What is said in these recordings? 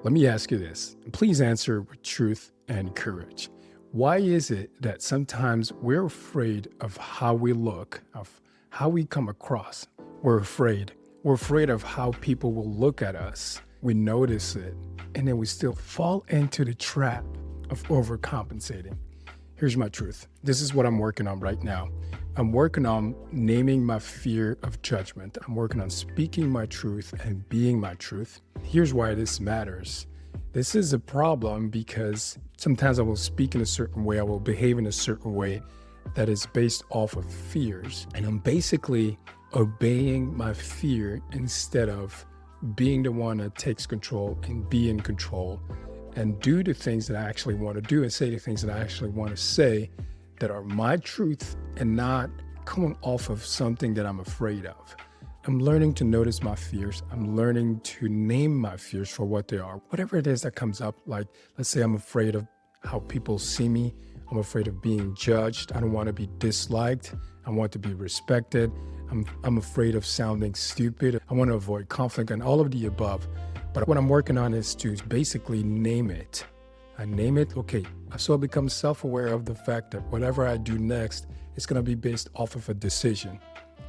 Let me ask you this. Please answer with truth and courage. Why is it that sometimes we're afraid of how we look, of how we come across? We're afraid. We're afraid of how people will look at us. We notice it, and then we still fall into the trap of overcompensating. Here's my truth. This is what I'm working on right now. I'm working on naming my fear of judgment. I'm working on speaking my truth and being my truth. Here's why this matters. This is a problem because sometimes I will speak in a certain way, I will behave in a certain way that is based off of fears. And I'm basically obeying my fear instead of being the one that takes control and be in control and do the things that I actually want to do and say the things that I actually want to say that are my truth and not coming off of something that I'm afraid of. I'm learning to notice my fears. I'm learning to name my fears for what they are. Whatever it is that comes up, like let's say I'm afraid of how people see me. I'm afraid of being judged. I don't want to be disliked. I want to be respected. I'm afraid of sounding stupid. I want to avoid conflict and all of the above. But what I'm working on is to basically name it. I name it, okay, so I become self-aware of the fact that whatever I do next is going to be based off of a decision,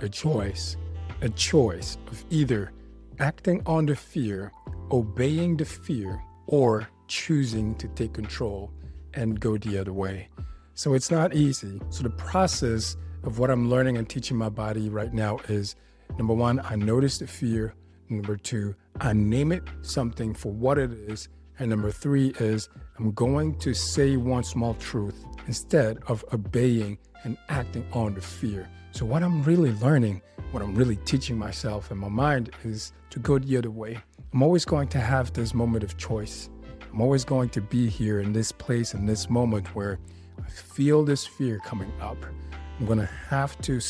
a choice of either acting on the fear, obeying the fear, or choosing to take control and go the other way. So it's not easy. So the process of what I'm learning and teaching my body right now is, number one, I notice the fear. Number two, I name it something for what it is. And number three is I'm going to say one small truth instead of obeying and acting on the fear. So what I'm really learning, what I'm really teaching myself and my mind is to go the other way. I'm always going to have this moment of choice. I'm always going to be here in this place, in this moment where I feel this fear coming up. I'm going to have to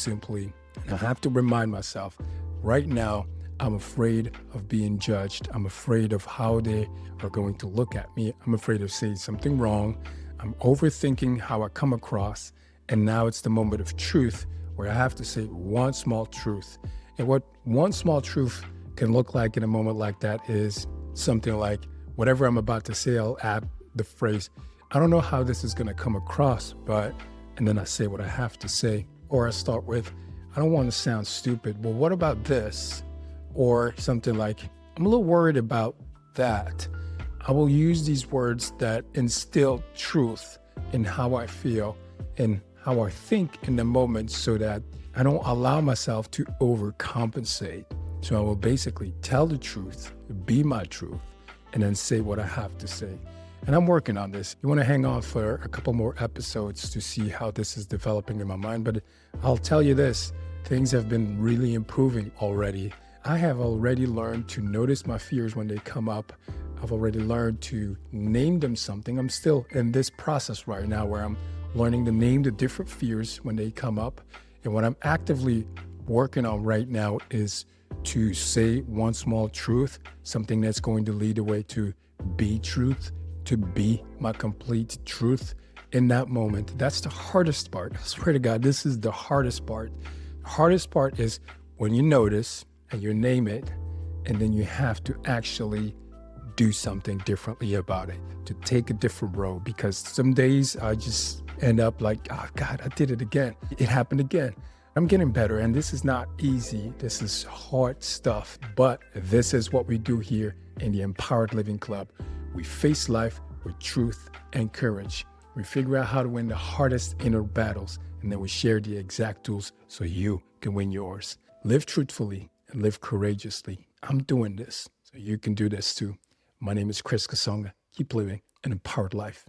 I have to remind myself right now, I'm afraid of being judged. I'm afraid of how they are going to look at me. I'm afraid of saying something wrong. I'm overthinking how I come across. And now it's the moment of truth where I have to say one small truth. And what one small truth can look like in a moment like that is something like, whatever I'm about to say, I'll add the phrase, I don't know how this is going to come across, and then I say what I have to say. Or I start with, I don't want to sound stupid. Well, what about this? Or something like, I'm a little worried about that. I will use these words that instill truth in how I feel and how I think in the moment so that I don't allow myself to overcompensate. So I will basically tell the truth, be my truth, and then say what I have to say. And I'm working on this. You want to hang on for a couple more episodes to see how this is developing in my mind. But I'll tell you this, things have been really improving already. I have already learned to notice my fears when they come up. I've already learned to name them something. I'm still in this process right now where I'm learning to name the different fears when they come up. And what I'm actively working on right now is to say one small truth, something that's going to lead the way to be truth, to be my complete truth in that moment. That's the hardest part. I swear to God, this is the hardest part. The hardest part is when you notice and you name it, and then you have to actually do something differently about it, to take a different road. Because some days I just end up like, oh God, I did it again. It happened again. I'm getting better, and this is not easy. This is hard stuff, but this is what we do here in the Empowered Living Club. We face life with truth and courage. We figure out how to win the hardest inner battles, and then we share the exact tools so you can win yours. Live truthfully and live courageously. I'm doing this, so you can do this too. My name is Chris Kasonga. Keep living an empowered life.